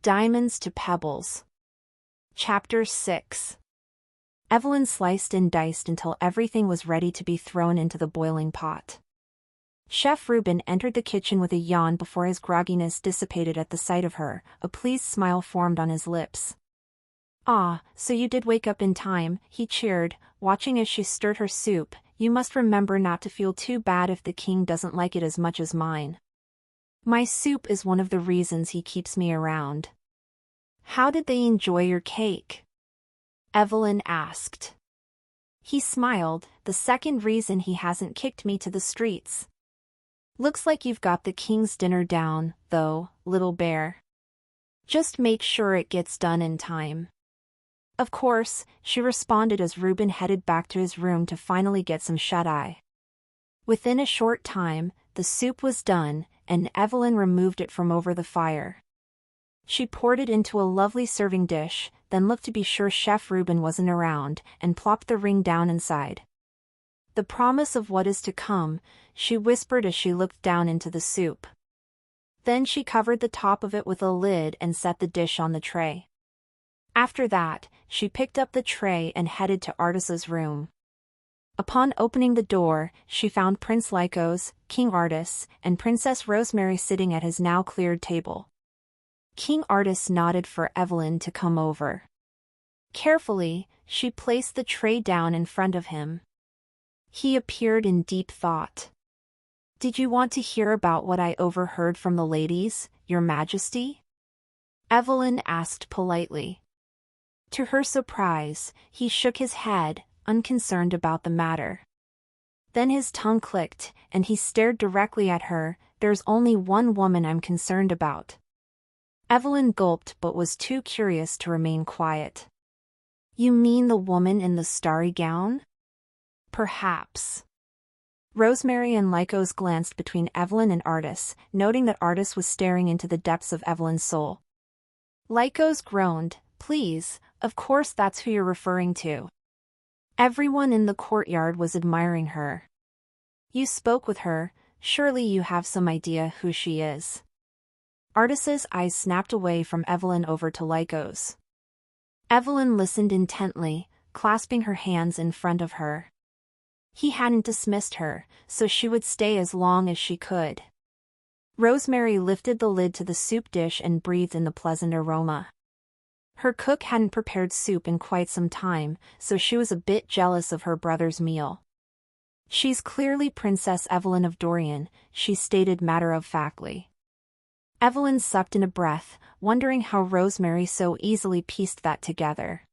Diamonds to Pebbles. Chapter 6. Evelyn sliced and diced until everything was ready to be thrown into the boiling pot. Chef Reuben entered the kitchen with a yawn before his grogginess dissipated at the sight of her. A pleased smile formed on his lips. "Ah, so you did wake up in time," he cheered, watching as she stirred her soup. "You must remember not to feel too bad if the king doesn't like it as much as mine. My soup is one of the reasons he keeps me around." "How did they enjoy your cake?" Evelyn asked. He smiled. "The second reason he hasn't kicked me to the streets." "Looks like you've got the king's dinner down, though, little bear. Just make sure it gets done in time." "Of course," she responded as Reuben headed back to his room to finally get some shut-eye. Within a short time, the soup was done, and Evelyn removed it from over the fire. She poured it into a lovely serving dish, then looked to be sure Chef Reuben wasn't around, and plopped the ring down inside. "The promise of what is to come," she whispered as she looked down into the soup. Then she covered the top of it with a lid and set the dish on the tray. After that, she picked up the tray and headed to Artis's room. Upon opening the door, she found Prince Lycos, King Artis, and Princess Rosemary sitting at his now cleared table. King Artis nodded for Evelyn to come over. Carefully, she placed the tray down in front of him. He appeared in deep thought. "Did you want to hear about what I overheard from the ladies, Your Majesty?" Evelyn asked politely. To her surprise, he shook his head, unconcerned about the matter. Then his tongue clicked, and he stared directly at her. "There's only one woman I'm concerned about." Evelyn gulped but was too curious to remain quiet. "You mean the woman in the starry gown?" "Perhaps." Rosemary and Lycos glanced between Evelyn and Artis, noting that Artis was staring into the depths of Evelyn's soul. Lycos groaned. "Please, of course that's who you're referring to. Everyone in the courtyard was admiring her. You spoke with her, surely you have some idea who she is." Artis's eyes snapped away from Evelyn over to Lycos. Evelyn listened intently, clasping her hands in front of her. He hadn't dismissed her, so she would stay as long as she could. Rosemary lifted the lid to the soup dish and breathed in the pleasant aroma. Her cook hadn't prepared soup in quite some time, so she was a bit jealous of her brother's meal. "She's clearly Princess Evelyn of Dorian," she stated matter-of-factly. Evelyn sucked in a breath, wondering how Rosemary so easily pieced that together.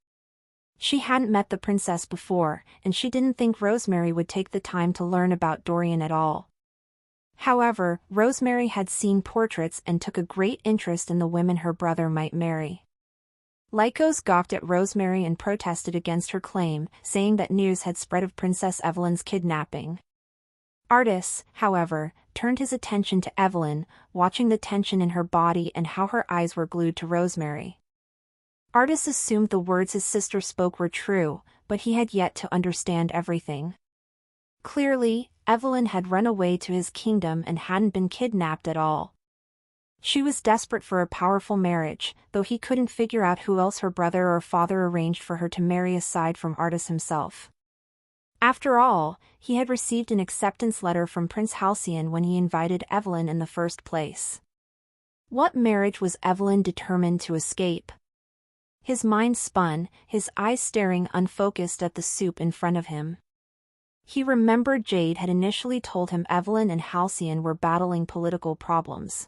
She hadn't met the princess before, and she didn't think Rosemary would take the time to learn about Dorian at all. However, Rosemary had seen portraits and took a great interest in the women her brother might marry. Lycos gawked at Rosemary and protested against her claim, saying that news had spread of Princess Evelyn's kidnapping. Artis, however, turned his attention to Evelyn, watching the tension in her body and how her eyes were glued to Rosemary. Artis assumed the words his sister spoke were true, but he had yet to understand everything. Clearly, Evelyn had run away to his kingdom and hadn't been kidnapped at all. She was desperate for a powerful marriage, though he couldn't figure out who else her brother or father arranged for her to marry aside from Artis himself. After all, he had received an acceptance letter from Prince Halcyon when he invited Evelyn in the first place. What marriage was Evelyn determined to escape? His mind spun, his eyes staring unfocused at the soup in front of him. He remembered Jade had initially told him Evelyn and Halcyon were battling political problems.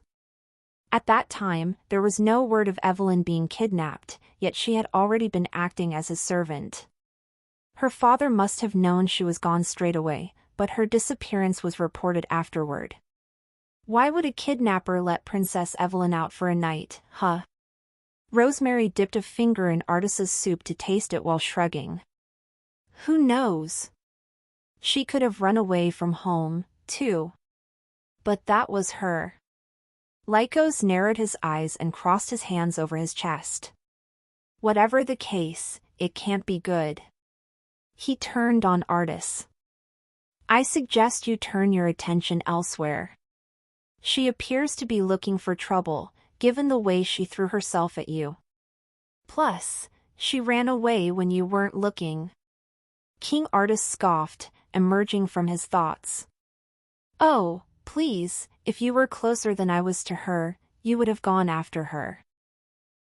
At that time, there was no word of Evelyn being kidnapped, yet she had already been acting as his servant. Her father must have known she was gone straight away, but her disappearance was reported afterward. Why would a kidnapper let Princess Evelyn out for a night, huh? Rosemary dipped a finger in Artis's soup to taste it while shrugging. Who knows? She could have run away from home, too. But that was her. Lycos narrowed his eyes and crossed his hands over his chest. Whatever the case, it can't be good. He turned on Artis. I suggest you turn your attention elsewhere. She appears to be looking for trouble. given the way she threw herself at you. Plus, she ran away when you weren't looking. King Artus scoffed, emerging from his thoughts. Oh, please, if you were closer than I was to her, you would have gone after her.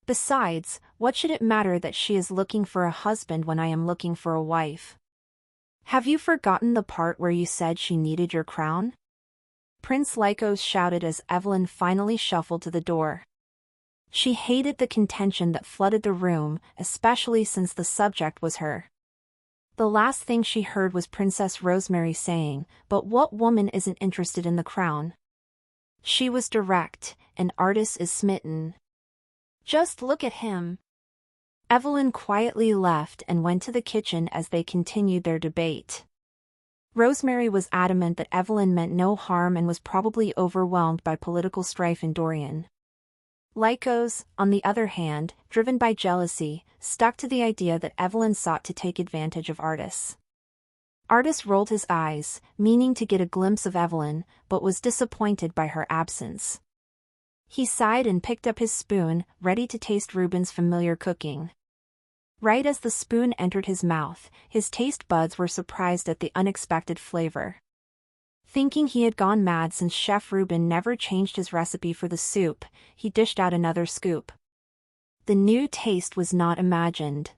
Besides, what should it matter that she is looking for a husband when I am looking for a wife? Have you forgotten the part where you said she needed your crown? Prince Lycos shouted as Evelyn finally shuffled to the door. She hated the contention that flooded the room, especially since the subject was her. The last thing she heard was Princess Rosemary saying, "But what woman isn't interested in the crown?" She was direct, and Artus is smitten. Just look at him. Evelyn quietly left and went to the kitchen as they continued their debate. Rosemary was adamant that Evelyn meant no harm and was probably overwhelmed by political strife in Dorian. Lycos, on the other hand, driven by jealousy, stuck to the idea that Evelyn sought to take advantage of Artus. Artus rolled his eyes, meaning to get a glimpse of Evelyn, but was disappointed by her absence. He sighed and picked up his spoon, ready to taste Reuben's familiar cooking. Right as the spoon entered his mouth, his taste buds were surprised at the unexpected flavor. Thinking he had gone mad since Chef Reuben never changed his recipe for the soup, he dished out another scoop. The new taste was not imagined.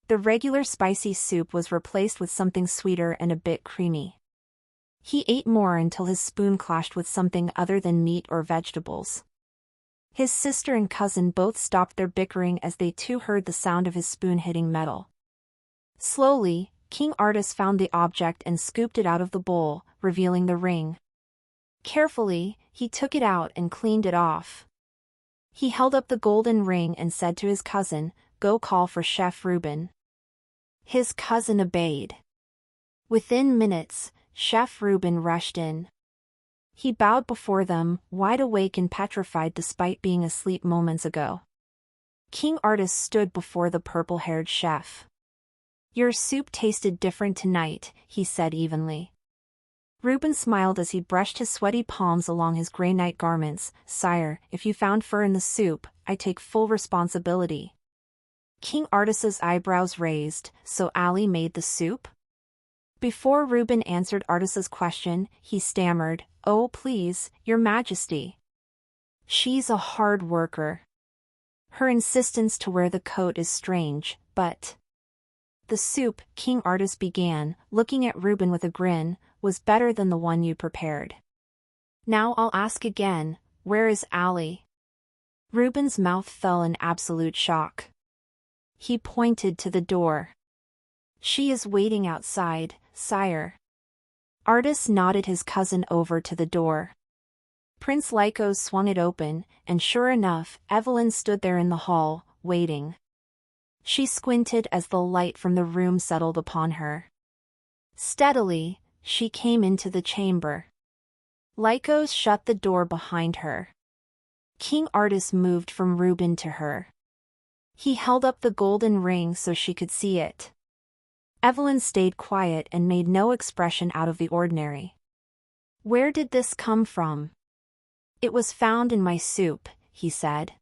The regular spicy soup was replaced with something sweeter and a bit creamy. He ate more until his spoon clashed with something other than meat or vegetables. His sister and cousin both stopped their bickering as they too heard the sound of his spoon hitting metal. Slowly, King Artus found the object and scooped it out of the bowl, revealing the ring. Carefully, he took it out and cleaned it off. He held up the golden ring and said to his cousin, "Go call for Chef Reuben." His cousin obeyed. Within minutes, Chef Reuben rushed in. He bowed before them, wide awake and petrified despite being asleep moments ago. King Artus stood before the purple-haired chef. "Your soup tasted different tonight," he said evenly. Reuben smiled as he brushed his sweaty palms along his gray night garments. "Sire, if you found fur in the soup, I take full responsibility." King Artus's eyebrows raised. "So Ali made the soup?" Before Reuben answered Artus's question, he stammered, "Oh please, Your Majesty. She's a hard worker. Her insistence to wear the coat is strange, but..." "The soup," King Artus began, looking at Reuben with a grin, "was better than the one you prepared. Now I'll ask again, where is Ali?" Reuben's mouth fell in absolute shock. He pointed to the door. "She is waiting outside, sire." Artus nodded his cousin over to the door. Prince Lycos swung it open, and sure enough, Evelyn stood there in the hall, waiting. She squinted as the light from the room settled upon her. Steadily, she came into the chamber. Lycos shut the door behind her. King Artus moved from Reuben to her. He held up the golden ring so she could see it. Evelyn stayed quiet and made no expression out of the ordinary. "Where did this come from?" "It was found in my soup," he said.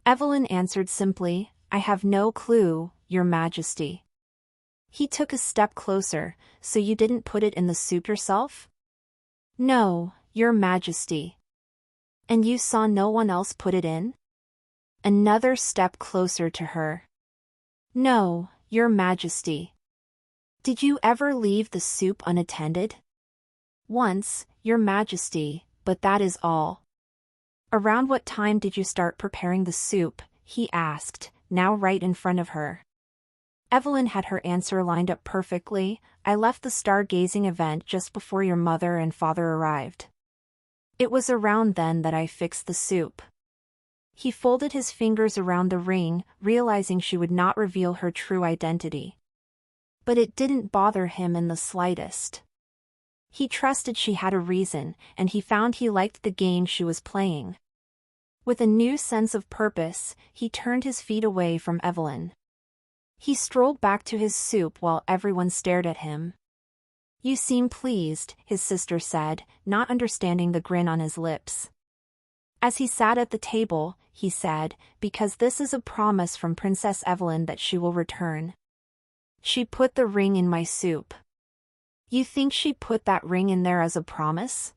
Evelyn answered simply, "I have no clue, Your Majesty." He took a step closer. "So you didn't put it in the soup yourself?" "No, Your Majesty." "And you saw no one else put it in?" Another step closer to her. "No, Your Majesty." "Did you ever leave the soup unattended?" "Once, Your Majesty, but that is all." "Around what time did you start preparing the soup?" he asked, now right in front of her. Evelyn had her answer lined up perfectly. "I left the stargazing event just before your mother and father arrived. It was around then that I fixed the soup." He folded his fingers around the ring, realizing she would not reveal her true identity. But it didn't bother him in the slightest. He trusted she had a reason, and he found he liked the game she was playing. With a new sense of purpose, he turned his feet away from Evelyn. He strolled back to his soup while everyone stared at him. "You seem pleased," his sister said, not understanding the grin on his lips. As he sat at the table, he said, "Because this is a promise from Princess Evelyn that she will return. She put the ring in my soup." "You think she put that ring in there as a promise?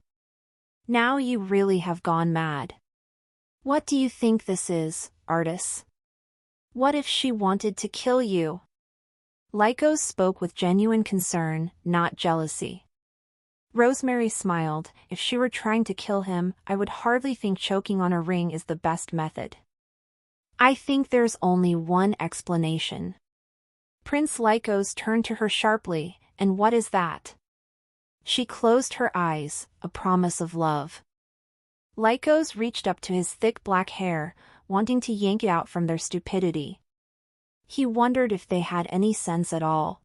Now you really have gone mad. What do you think this is, Artis? What if she wanted to kill you?" Lycos spoke with genuine concern, not jealousy. Rosemary smiled. "If she were trying to kill him, I would hardly think choking on a ring is the best method. I think there's only one explanation." Prince Lycos turned to her sharply. "And what is that?" She closed her eyes, a promise of love. Lycos reached up to his thick black hair, wanting to yank it out from their stupidity. He wondered if they had any sense at all.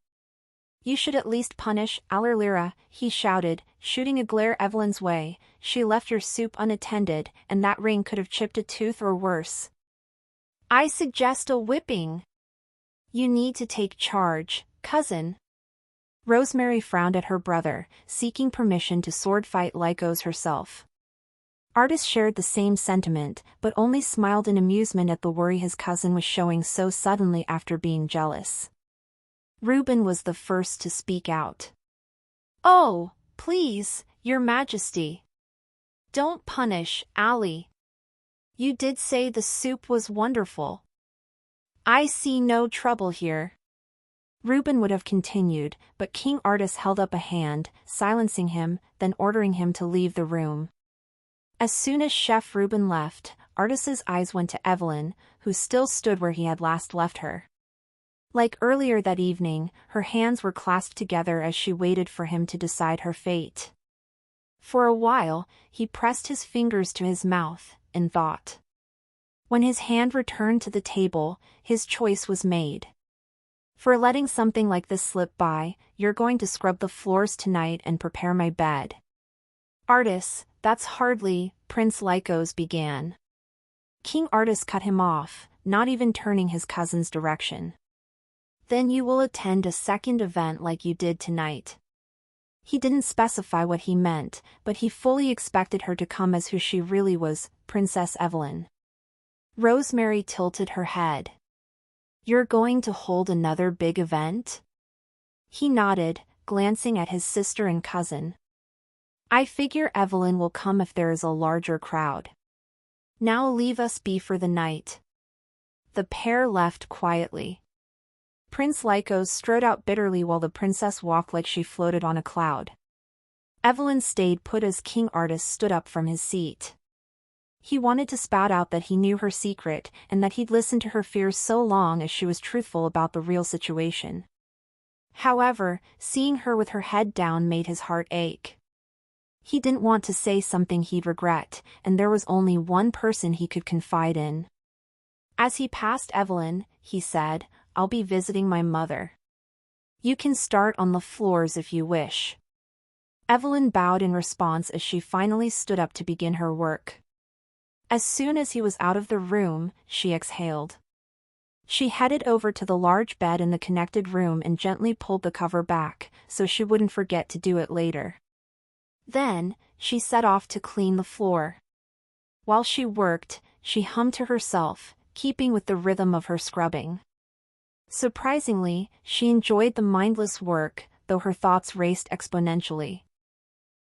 "You should at least punish Alarlira," he shouted, shooting a glare Evelyn's way. "She left your soup unattended, and that ring could have chipped a tooth or worse. I suggest a whipping. You need to take charge, cousin." Rosemary frowned at her brother, seeking permission to sword fight Lycos herself. Artis shared the same sentiment, but only smiled in amusement at the worry his cousin was showing so suddenly after being jealous. Reuben was the first to speak out. "Oh, please, Your Majesty. Don't punish Ali. You did say the soup was wonderful. I see no trouble here." Reuben would have continued, but King Artis held up a hand, silencing him, then ordering him to leave the room. As soon as Chef Reuben left, Artis's eyes went to Evelyn, who still stood where he had last left her. Like earlier that evening, her hands were clasped together as she waited for him to decide her fate. For a while, he pressed his fingers to his mouth, in thought. When his hand returned to the table, his choice was made. "For letting something like this slip by, you're going to scrub the floors tonight and prepare my bed." "Artis, that's hardly," Prince Lycos began. King Artis cut him off, not even turning his cousin's direction. "Then you will attend a second event like you did tonight." He didn't specify what he meant, but he fully expected her to come as who she really was, Princess Evelyn. Rosemary tilted her head. "You're going to hold another big event?" He nodded, glancing at his sister and cousin. "I figure Evelyn will come if there is a larger crowd. Now leave us be for the night." The pair left quietly. Prince Lycos strode out bitterly while the princess walked like she floated on a cloud. Evelyn stayed put as King Artis stood up from his seat. He wanted to spout out that he knew her secret and that he'd listened to her fears so long as she was truthful about the real situation. However, seeing her with her head down made his heart ache. He didn't want to say something he'd regret, and there was only one person he could confide in. As he passed Evelyn, he said, "I'll be visiting my mother. You can start on the floors if you wish." Evelyn bowed in response as she finally stood up to begin her work. As soon as he was out of the room, she exhaled. She headed over to the large bed in the connected room and gently pulled the cover back, so she wouldn't forget to do it later. Then, she set off to clean the floor. While she worked, she hummed to herself, keeping with the rhythm of her scrubbing. Surprisingly, she enjoyed the mindless work, though her thoughts raced exponentially.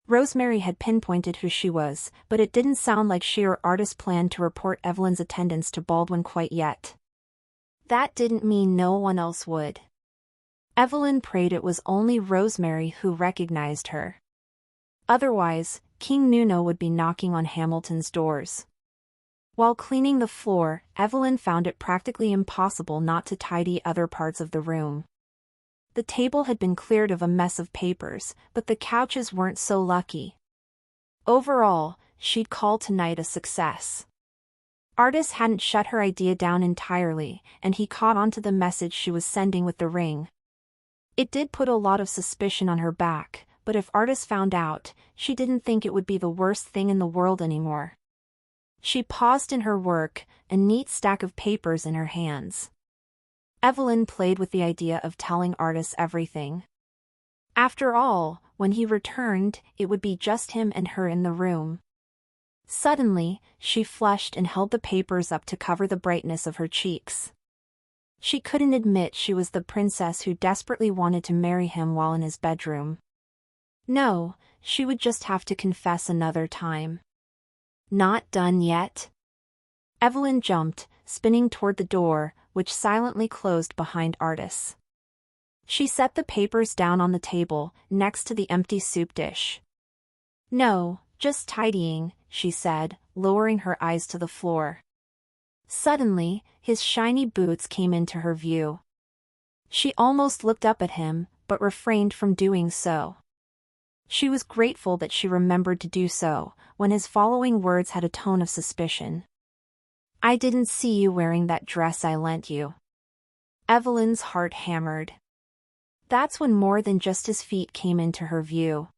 Rosemary had pinpointed who she was, but it didn't sound like she or Artis planned to report Evelyn's attendance to Baldwin quite yet. That didn't mean no one else would. Evelyn prayed it was only Rosemary who recognized her. Otherwise, King Nuno would be knocking on Hamilton's doors. While cleaning the floor, Evelyn found it practically impossible not to tidy other parts of the room. The table had been cleared of a mess of papers, but the couches weren't so lucky. Overall, she'd call tonight a success. Artis hadn't shut her idea down entirely, and he caught on to the message she was sending with the ring. It did put a lot of suspicion on her back, but if Artis found out, she didn't think it would be the worst thing in the world anymore. She paused in her work, a neat stack of papers in her hands. Evelyn played with the idea of telling Artis everything. After all, when he returned, it would be just him and her in the room. Suddenly, she flushed and held the papers up to cover the brightness of her cheeks. She couldn't admit she was the princess who desperately wanted to marry him while in his bedroom. No, she would just have to confess another time. Not done yet? Evelyn jumped, spinning toward the door, which silently closed behind Artis. She set the papers down on the table, next to the empty soup dish. No, just tidying, she said, lowering her eyes to the floor. Suddenly, his shiny boots came into her view. She almost looked up at him, but refrained from doing so. She was grateful that she remembered to do so, when his following words had a tone of suspicion. I didn't see you wearing that dress I lent you. Evelyn's heart hammered. That's when more than just his feet came into her view.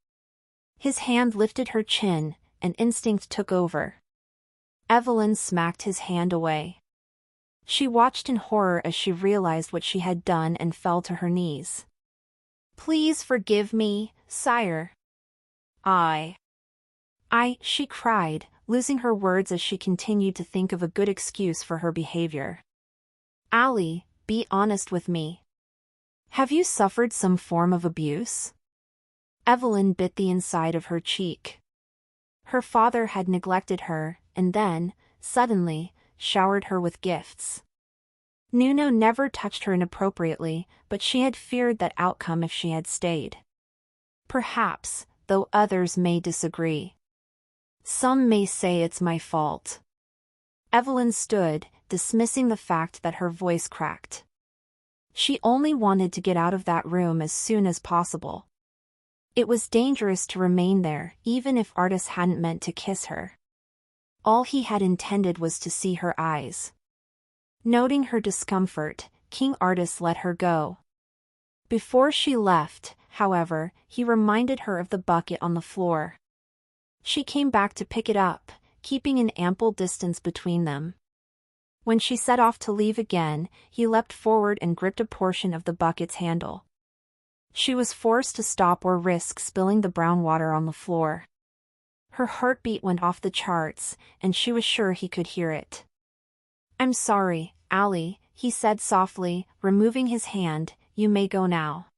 His hand lifted her chin, and instinct took over. Evelyn smacked his hand away. She watched in horror as she realized what she had done and fell to her knees. Please forgive me, sire. She cried, losing her words as she continued to think of a good excuse for her behavior. Ali, be honest with me. Have you suffered some form of abuse? Evelyn bit the inside of her cheek. Her father had neglected her, and then, suddenly, showered her with gifts. Nuno never touched her inappropriately, but she had feared that outcome if she had stayed. Perhaps, though others may disagree. Some may say it's my fault. Evelyn stood, dismissing the fact that her voice cracked. She only wanted to get out of that room as soon as possible. It was dangerous to remain there, even if Artis hadn't meant to kiss her. All he had intended was to see her eyes. Noting her discomfort, King Artis let her go. Before she left, however, he reminded her of the bucket on the floor. She came back to pick it up, keeping an ample distance between them. When she set off to leave again, he leapt forward and gripped a portion of the bucket's handle. She was forced to stop or risk spilling the brown water on the floor. Her heartbeat went off the charts, and she was sure he could hear it. I'm sorry, Ali, he said softly, removing his hand, you may go now.